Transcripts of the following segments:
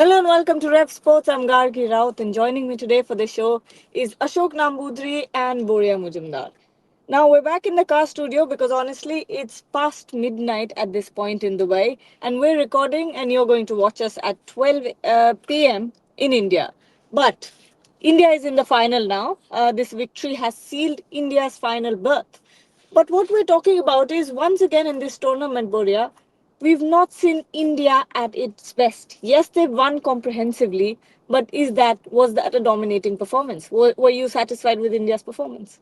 Hello and welcome to Revsportz. I'm Gargi Raut, and joining me today for the show is Ashok Namboodiri and Boria Majumdar. Now we're back in the car studio because honestly it's past midnight at this point in Dubai, and we're recording and you're going to watch us at 12 p.m. in India. But India is in the final now. This victory has sealed India's final berth. But what we're talking about is once again in this tournament, Boria, we've not seen India at its best. Yes, they've won comprehensively, but was that a dominating performance? Were you satisfied with India's performance?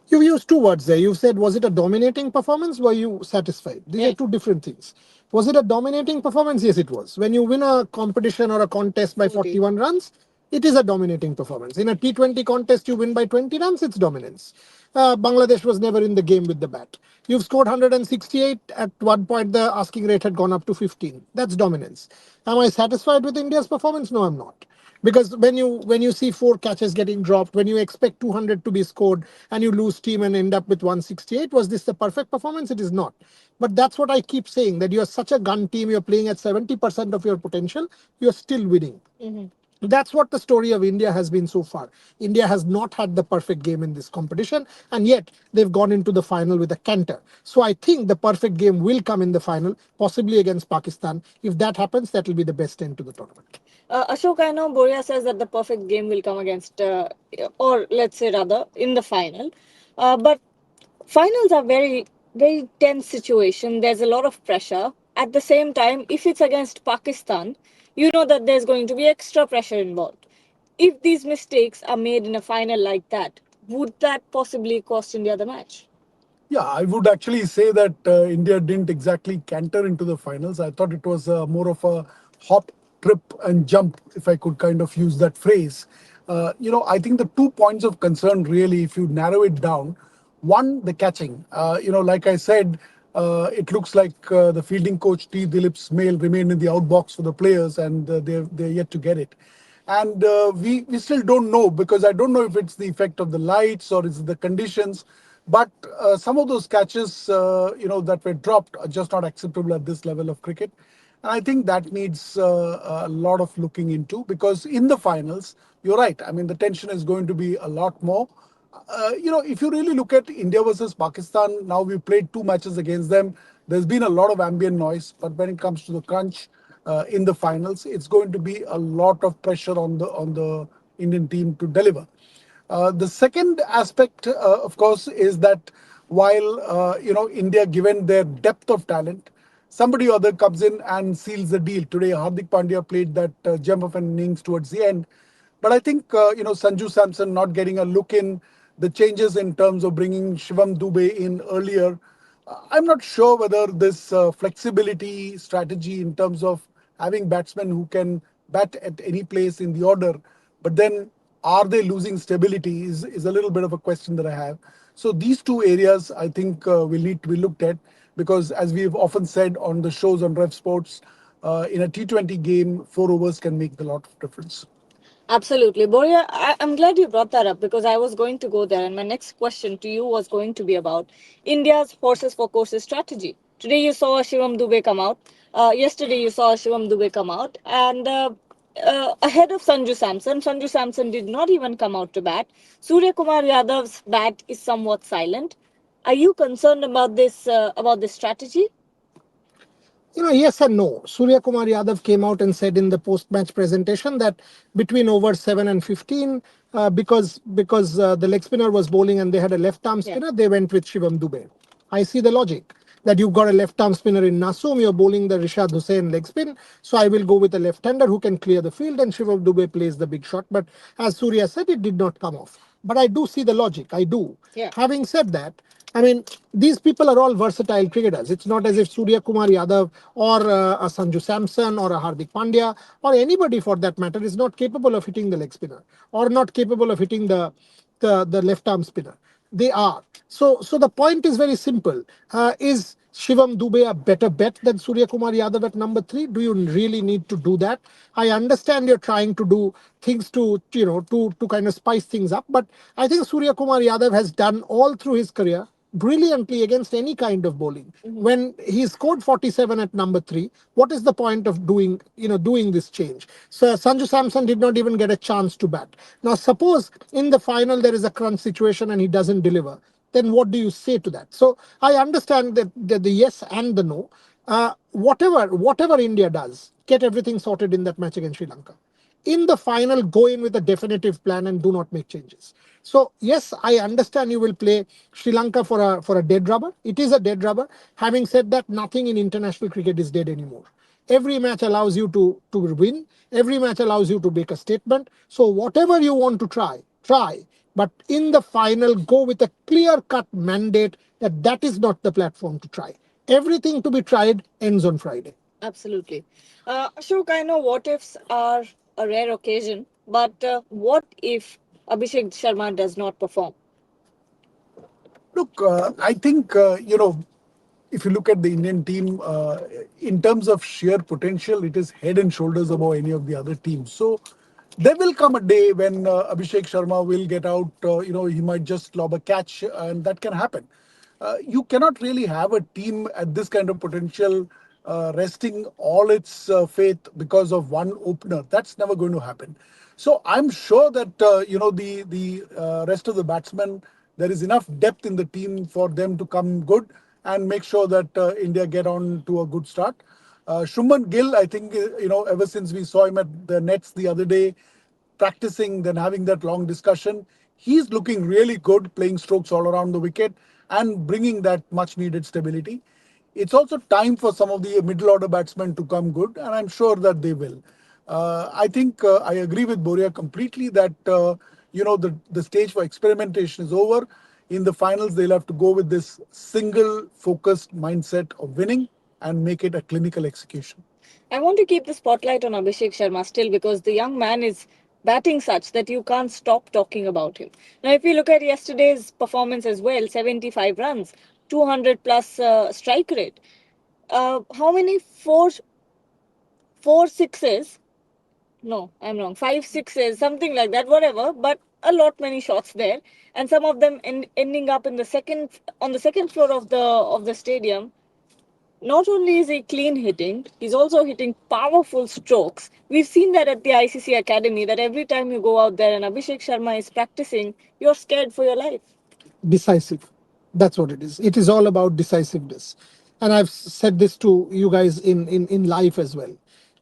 You used two words there. You said, was it a dominating performance? Were you satisfied? These Yeah. are two different things. Was it a dominating performance? Yes, it was. When you win a competition or a contest by Indeed. 41 runs, it is a dominating performance. In a T20 contest, you win by 20 runs, it's dominance. Bangladesh was never in the game with the bat. You've scored 168. At one point, the asking rate had gone up to 15. That's dominance. Am I satisfied with India's performance? No, I'm not. Because when you see four catches getting dropped, when you expect 200 to be scored and you lose team and end up with 168, was this the perfect performance? It is not. But that's what I keep saying, that you are such a gun team, you're playing at 70% of your potential, you're still winning. That's what the story of India has been so far. India has not had the perfect game in this competition, and yet they've gone into the final with a canter. So I think the perfect game will come in the final, possibly against Pakistan. If that happens, that will be the best end to the tournament. Ashok, I know Boria says that the perfect game will come against, or let's say rather, in the final. But finals are very tense situation. There's a lot of pressure. At the same time, if it's against Pakistan, you know that there's going to be extra pressure involved. If these mistakes are made in a final like that, would that possibly cost India the match? Yeah, I would actually say that India didn't exactly canter into the finals. I thought it was more of a hop, trip, and jump, if I could kind of use that phrase. I think the 2 points of concern, really, if you narrow it down, one, the catching. Like I said, it looks like the fielding coach T. Dilip's mail remained in the outbox for the players, and they're yet to get it. And we still don't know, because I don't know if it's the effect of the lights or is it the conditions. But some of those catches, that were dropped are just not acceptable at this level of cricket. And I think that needs a lot of looking into, because in the finals, you're right. I mean, the tension is going to be a lot more. If you really look at India versus Pakistan, now we've played two matches against them. There's been a lot of ambient noise, but when it comes to the crunch in the finals, it's going to be a lot of pressure on the Indian team to deliver. The second aspect, of course, is that while India, given their depth of talent, somebody or other comes in and seals the deal. Today, Hardik Pandya played that gem of an innings towards the end. But I think Sanju Samson not getting a look in, the changes in terms of bringing Shivam Dubey in earlier. I'm not sure whether this flexibility strategy in terms of having batsmen who can bat at any place in the order, but then are they losing stability is a little bit of a question that I have. So these two areas I think will need to be looked at, because as we've often said on the shows on Rev Sports, in a T20 game, 4 overs can make a lot of difference. Absolutely. Boria, I'm glad you brought that up because I was going to go there. And my next question to you was going to be about India's horses for courses strategy. Today you saw Shivam Dubey come out. Yesterday you saw Shivam Dubey come out. And ahead of Sanju Samson did not even come out to bat. Suryakumar Yadav's bat is somewhat silent. Are you concerned about this strategy? Yes and no. Surya Kumar Yadav came out and said in the post-match presentation that between over 7 and 15, because the leg spinner was bowling and they had a left-arm Yeah. spinner, they went with Shivam Dubey. I see the logic that you've got a left-arm spinner in Nasum, you're bowling the Rishad Hussain leg spin, so I will go with a left-hander who can clear the field, and Shivam Dubey plays the big shot. But as Surya said, it did not come off. But I do see the logic. I do. Yeah. Having said that, I mean, these people are all versatile cricketers. It's not as if Surya Kumar Yadav or a Sanju Samson or a Hardik Pandya or anybody for that matter is not capable of hitting the leg spinner or not capable of hitting the left arm spinner. They are. So the point is very simple. Is Shivam Dubey a better bet than Surya Kumar Yadav at number 3? Do you really need to do that? I understand you're trying to do things to kind of spice things up, but I think Surya Kumar Yadav has done all through his career brilliantly against any kind of bowling. When he scored 47 at number 3, what is the point of doing this change? So Sanju Samson did not even get a chance to bat. Now suppose in the final there is a crunch situation and he doesn't deliver, then what do you say to that? So I understand that the yes and the no. Whatever India does, get everything sorted in that match against Sri Lanka. In the final, go in with a definitive plan and do not make changes. So yes, I understand you will play Sri Lanka for a dead rubber. It is a dead rubber. Having said that, nothing in international cricket is dead anymore. Every match allows you to win. Every match allows you to make a statement. So whatever you want to try, try. But in the final, go with a clear-cut mandate that that is not the platform to try. Everything to be tried ends on Friday. Absolutely. Ashok, I know what ifs are a rare occasion, but what if Abhishek Sharma does not perform? Look, I think, if you look at the Indian team, in terms of sheer potential, it is head and shoulders above any of the other teams. So there will come a day when Abhishek Sharma will get out. He might just lob a catch, and that can happen. You cannot really have a team at this kind of potential resting all its faith because of one opener. That's never going to happen. So I'm sure that the rest of the batsmen, there is enough depth in the team for them to come good and make sure that India get on to a good start. Shuman Gill, I think, ever since we saw him at the nets the other day, practicing, then having that long discussion, he's looking really good, playing strokes all around the wicket and bringing that much needed stability. It's also time for some of the middle order batsmen to come good, and I'm sure that they will. I think I agree with Boria completely that the stage for experimentation is over. In the finals, they'll have to go with this single focused mindset of winning and make it a clinical execution. I want to keep the spotlight on Abhishek Sharma still because the young man is batting such that you can't stop talking about him. Now, if you look at yesterday's performance as well, 75 runs, 200 plus strike rate. How many four sixes? No, I'm wrong. Five sixes, something like that, whatever. But a lot many shots there, and some of them ending up in the second on the second floor of the stadium. Not only is he clean hitting, he's also hitting powerful strokes. We've seen that at the ICC Academy, that every time you go out there and Abhishek Sharma is practicing, you're scared for your life. Decisive. That's what it is. It is all about decisiveness. And I've said this to you guys in life as well.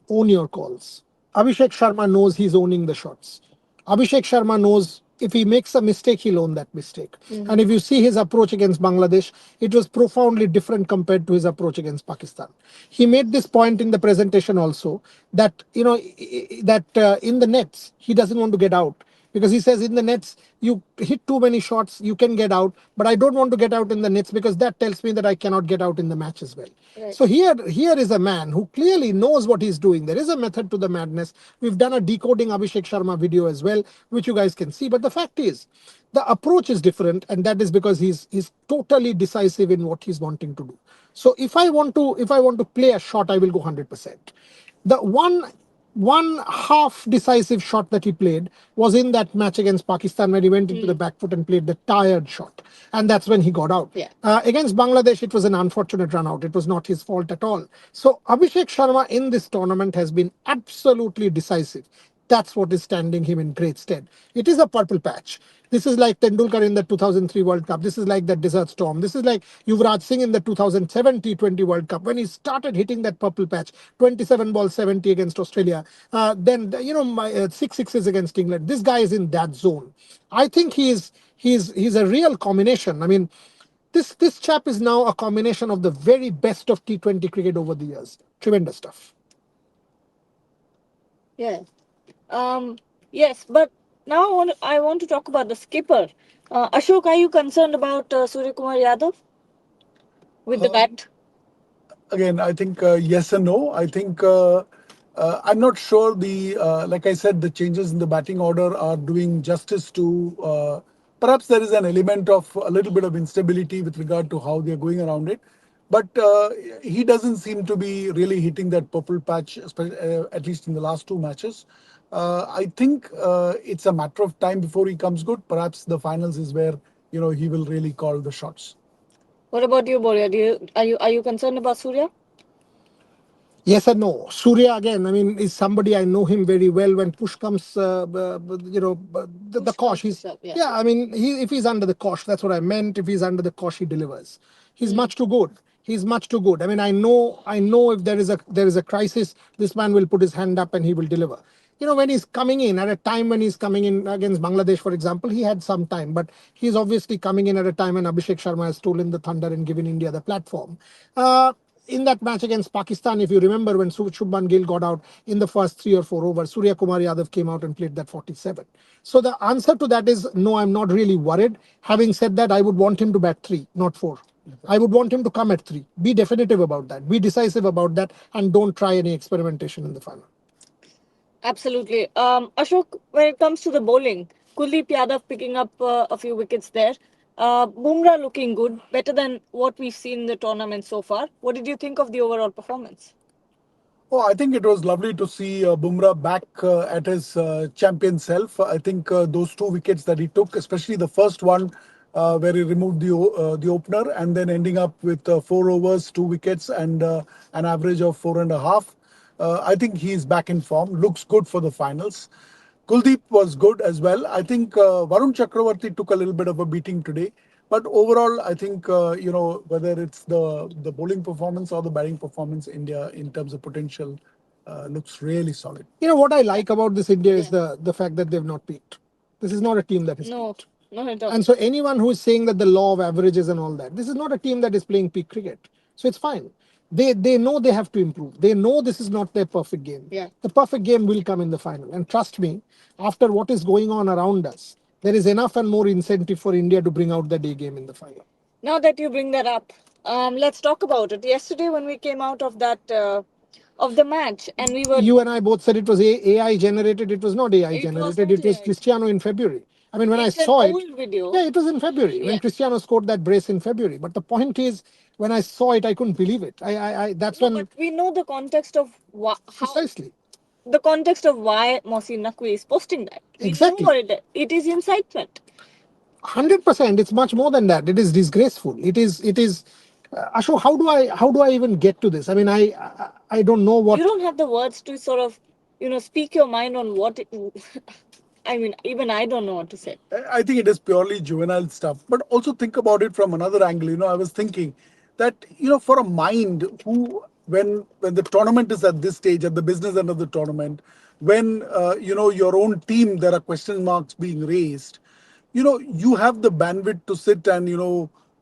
Own your calls. Abhishek Sharma knows he's owning the shots. Abhishek Sharma knows if he makes a mistake, he'll own that mistake. And if you see his approach against Bangladesh, it was profoundly different compared to his approach against Pakistan. He made this point in the presentation also that in the nets he doesn't want to get out because he says in the nets you hit too many shots, you can get out, but I don't want to get out in the nets because that tells me that I cannot get out in the match as well. Right. So here is a man who clearly knows what he's doing. There is a method to the madness. We've done a decoding Abhishek Sharma video as well, which you guys can see. But the fact is, the approach is different, and that is because he's totally decisive in what he's wanting to do. So if I want to play a shot, I will go 100%. The one half decisive shot that he played was in that match against Pakistan where he went into the back foot and played the tired shot. And that's when he got out. Yeah. Against Bangladesh, it was an unfortunate run out. It was not his fault at all. So Abhishek Sharma in this tournament has been absolutely decisive. That's what is standing him in great stead. It is a purple patch. This is like Tendulkar in the 2003 World Cup. This is like the Desert Storm. This is like Yuvraj Singh in the 2007 T20 World Cup when he started hitting that purple patch. 27 balls, 70 against Australia. Then six sixes against England. This guy is in that zone. I think he's a real combination. I mean, this chap is now a combination of the very best of T20 cricket over the years. Tremendous stuff. Yeah. Yes, but now I want to talk about the skipper. Ashok, are you concerned about Suryakumar Yadav with the bat? Again, I think yes and no. I think I'm not sure like I said, the changes in the batting order are doing justice to. Perhaps there is an element of a little bit of instability with regard to how they're going around it. But he doesn't seem to be really hitting that purple patch, at least in the last two matches. I think it's a matter of time before he comes good. Perhaps the finals is where he will really call the shots. What about you, Boria? Are you concerned about Surya? Yes and no. Surya again, I mean, is somebody I know him very well. When push comes, the Push kosh, comes to he's, shove, yeah. yeah, I mean, if he's under the kosh, that's what I meant. If he's under the kosh, he delivers. He's much too good. He's much too good. I mean, I know if there is a crisis, this man will put his hand up and he will deliver. When he's coming in at a time when he's coming in against Bangladesh, for example, he had some time, but he's obviously coming in at a time when Abhishek Sharma has stolen the thunder and given India the platform. In that match against Pakistan, if you remember when Shubman Gill got out in the first 3 or 4 overs, Suryakumar Yadav came out and played that 47. So the answer to that is no, I'm not really worried. Having said that, I would want him to bat three, not four. I would want him to come at three. Be definitive about that. Be decisive about that, and don't try any experimentation in the final. Absolutely. Ashok, when it comes to the bowling, Kuldeep Yadav picking up a few wickets there. Bumrah looking good, better than what we've seen in the tournament so far. What did you think of the overall performance? Oh, I think it was lovely to see Bumrah back at his champion self. I think those two wickets that he took, especially the first one where he removed the opener, and then ending up with 4 overs, 2 wickets, and an average of 4.5. I think he's back in form. Looks good for the finals. Kuldeep was good as well. I think Varun Chakravarti took a little bit of a beating today. But overall, I think whether it's the bowling performance or the batting performance, India in terms of potential looks really solid. What I like about this India is Yeah. the fact that they've not peaked. This is not a team that is No, peaked. not at all. And so anyone who is saying that the law of averages and all that, this is not a team that is playing peak cricket. So it's fine. They know they have to improve. They know this is not their perfect game. Yeah. The perfect game will come in the final. And trust me, after what is going on around us, there is enough and more incentive for India to bring out the day game in the final. Now that you bring that up, let's talk about it. Yesterday, when we came out of that of the match, and we were, You and I both said it was AI generated. It was not AI it was generated. not It was AI. Cristiano in February. I mean, when I It's an saw it, old video. yeah, it was in February when Yeah. Cristiano scored that brace in February. But the point is, when I saw it, I couldn't believe it. That's No, but when we know the context of how precisely, the context of why Mohsin Naqvi is posting that. We know exactly, what it is incitement. 100%. It's much more than that. It is disgraceful. It is. Ashok, how do I even get to this? I mean, I don't know You what. don't have the words to sort of, speak your mind on what it, I mean, even I don't know what to say. I think it is purely juvenile stuff. But also think about it from another angle. I was thinking that for a mind who when the tournament is at this stage, at the business end of the tournament, when your own team there are question marks being raised, you have the bandwidth to sit and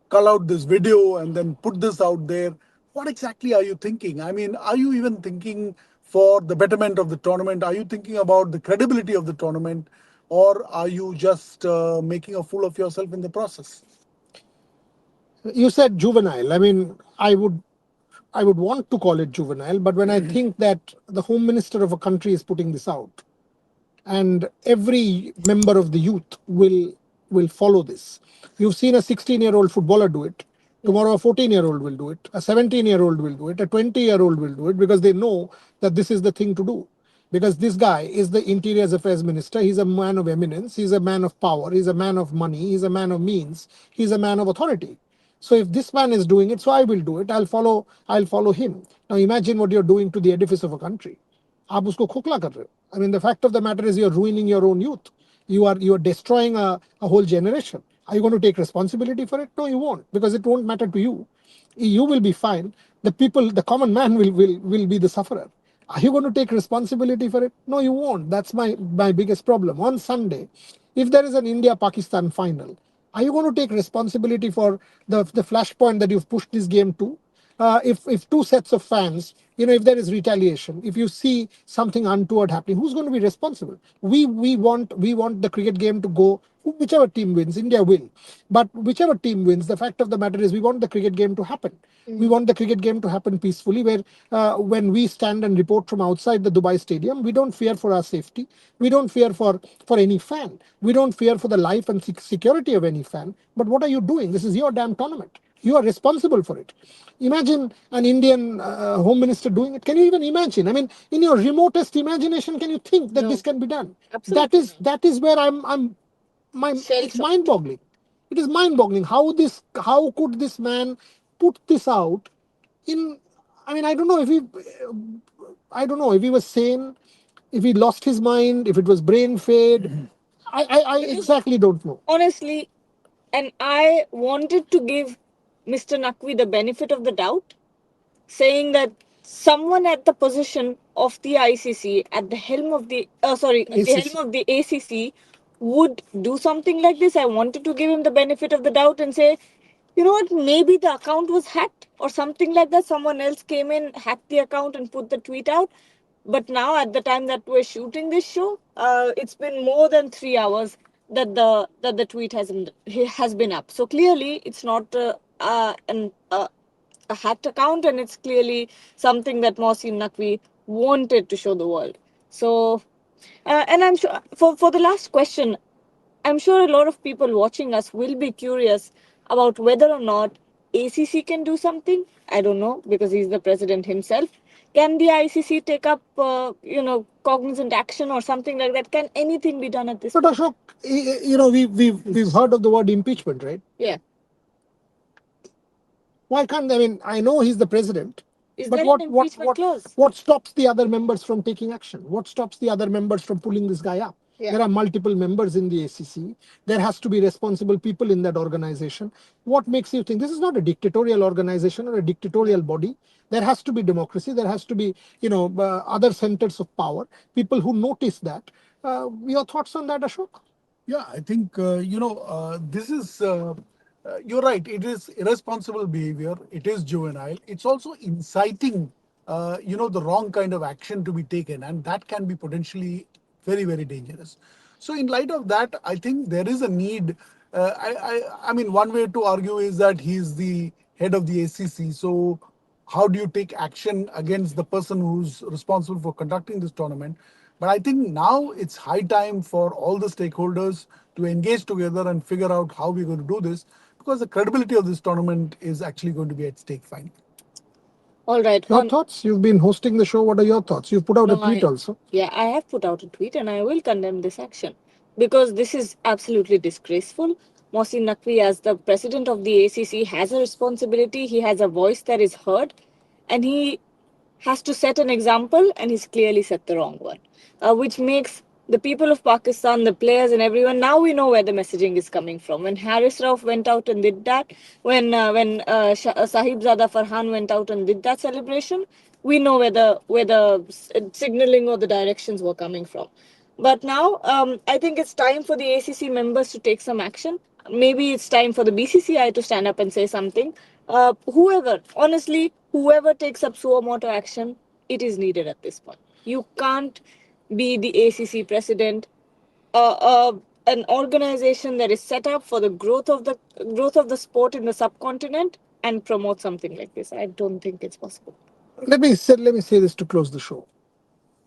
cull out this video and then put this out there. What exactly are you thinking? I mean, are you even thinking for the betterment of the tournament? Are you thinking about the credibility of the tournament, or are you just making a fool of yourself in the process? You said juvenile. I mean, I would want to call it juvenile, but when I think that the home minister of a country is putting this out, and every member of the youth will follow this. You've seen a 16-year-old footballer do it. Tomorrow, a 14-year-old will do it. A 17-year-old will do it. A 20-year-old will do it because they know that this is the thing to do. Because this guy is the Interior Affairs Minister. He's a man of eminence. He's a man of power. He's a man of money. He's a man of means. He's a man of authority. So if this man is doing it, so I will do it. I'll follow him. Now imagine what you're doing to the edifice of a country. आप उसको खोखला कर रहे हो. I mean, the fact of the matter is you're ruining your own youth. You are destroying a whole generation. Are you going to take responsibility for it? No, you won't, because it won't matter to you. You will be fine. The people, the common man will be the sufferer. Are you going to take responsibility for it? No, you won't. That's my biggest problem. On Sunday, if there is an India-Pakistan final, are you going to take responsibility for the flashpoint that you've pushed this game to? If two sets of fans, if there is retaliation, if you see something untoward happening, who's going to be responsible? We want the cricket game to go. Whichever team wins, India will. But whichever team wins, the fact of the matter is we want the cricket game to happen. We want the cricket game to happen peacefully, where when we stand and report from outside the Dubai stadium, we don't fear for our safety. We don't fear for any fan. We don't fear for the life and security of any fan. But what are you doing? This is your damn tournament. You are responsible for it. Imagine an Indian home minister doing it. Can you even imagine? I mean, in your remotest imagination, can you think that this No, can be done? That absolutely is not. that is where I'm Shell it's shocked. mind-boggling. It is mind-boggling how could this man put this out in. I mean, I don't know if he was sane, if he lost his mind, if it was brain fade. I Because exactly don't know. honestly, and I wanted to give Mr. Naqvi the benefit of the doubt, saying that someone at the position of the ICC, at the helm of the at the helm ACC. of the ACC, would do something like this. I wanted to give him the benefit of the doubt and say, you know what, maybe the account was hacked or something like that. Someone else came in, hacked the account, and put the tweet out. But now, at the time that we're shooting this show, it's been more than 3 hours that the tweet has been up. So clearly, it's not a hacked account, and it's clearly something that Mohsin Naqvi wanted to show the world. So, and I'm sure for the last question, I'm sure a lot of people watching us will be curious about whether or not ACC can do something. I don't know because he's the president himself. Can the ICC take up, cognizant action or something like that? Can anything be done at this But point? Ashok, we've heard of the word impeachment, right? Yeah. Why can't, I mean, I know he's the president, Is but there an impeachment clause? what stops the other members from taking action? What stops the other members from pulling this guy up? Yeah. There are multiple members in the ACC. There has to be responsible people in that organization. What makes you think this is not a dictatorial organization or a dictatorial body? There has to be democracy. There has to be, other centers of power. People who notice that. Your thoughts on that, Ashok? Yeah, I think this is. You're right. It is irresponsible behavior. It is juvenile. It's also inciting, the wrong kind of action to be taken, and that can be potentially very, very dangerous. So, in light of that, I think there is a need. I mean, one way to argue is that he's the head of the ACC. So, how do you take action against the person who's responsible for conducting this tournament? But I think now it's high time for all the stakeholders to engage together and figure out how we're going to do this, because the credibility of this tournament is actually going to be at stake finally. All right. Your thoughts? You've been hosting the show. What are your thoughts? You've put out a No, tweet also. yeah, I have put out a tweet and I will condemn this action because this is absolutely disgraceful. Mohsin Naqvi, as the president of the ACC, has a responsibility. He has a voice that is heard, and he has to set an example, and he's clearly set the wrong one, which makes the people of Pakistan, the players, and everyone, now we know where the messaging is coming from. When Haris Rauf went out and did that, when Sahib Zada Farhan went out and did that celebration, we know where the signaling or the directions were coming from. But now, I think it's time for the ACC members to take some action. Maybe it's time for the BCCI to stand up and say something. Whoever takes up suo moto action, it is needed at this point. You can't be the ACC president, an organization that is set up for the growth of the sport in the subcontinent, and promote something like this. I don't think it's possible. Let me say this to close the show.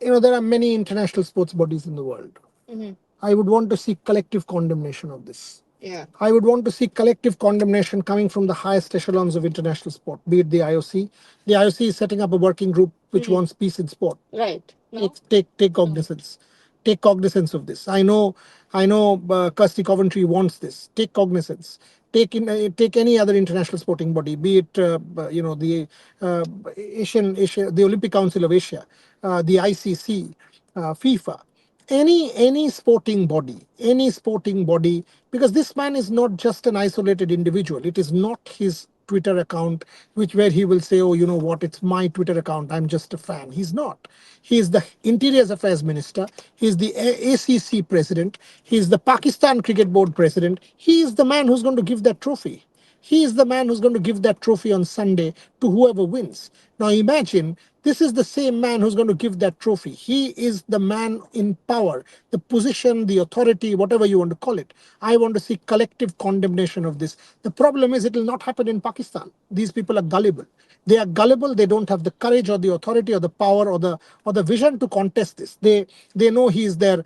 There are many international sports bodies in the world. Mm-hmm. I would want to see collective condemnation of this. Yeah. I would want to see collective condemnation coming from the highest echelons of international sport, be it the IOC. The IOC is setting up a working group which wants peace in sport. Right. No. Take cognizance. Take cognizance of this. I know. Kirsty Coventry wants this. Take cognizance. Take any other international sporting body, be it uh, the Olympic Council of Asia, the ICC, FIFA, any sporting body, because this man is not just an isolated individual. It is not his Twitter account, which where he will say, "Oh, you know what? It's my Twitter account. I'm just a fan." He's not. He is the Interior Affairs Minister. He is the ACC President. He is the Pakistan Cricket Board President. He is the man who's going to give that trophy. He is the man who's going to give that trophy on Sunday to whoever wins. Now imagine this is the same man who's going to give that trophy. He is the man in power, the position, the authority, whatever you want to call it. I want to see collective condemnation of this. The problem is it will not happen in Pakistan. These people are gullible. They are gullible. They don't have the courage or the authority or the power or the vision to contest this. They know he's their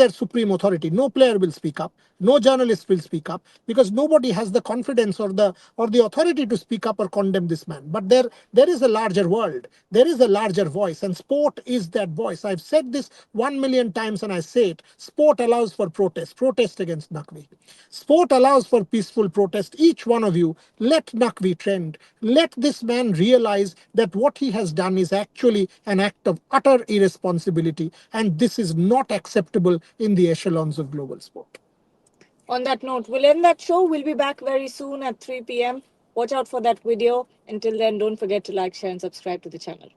supreme authority. No player will speak up. No journalist will speak up because nobody has the confidence or the authority to speak up or condemn this man. But there is a larger world. There is a larger voice, and sport is that voice. I've said this 1 million times, and I say it. Sport allows for protest. Protest against Naqvi. Sport allows for peaceful protest. Each one of you, let Naqvi trend. Let this man realize that what he has done is actually an act of utter irresponsibility, and this is not acceptable in the echelons of global sport. On that note, we'll end that show. We'll be back very soon at 3 p.m. Watch out for that video. Until then, don't forget to like, share, and subscribe to the channel.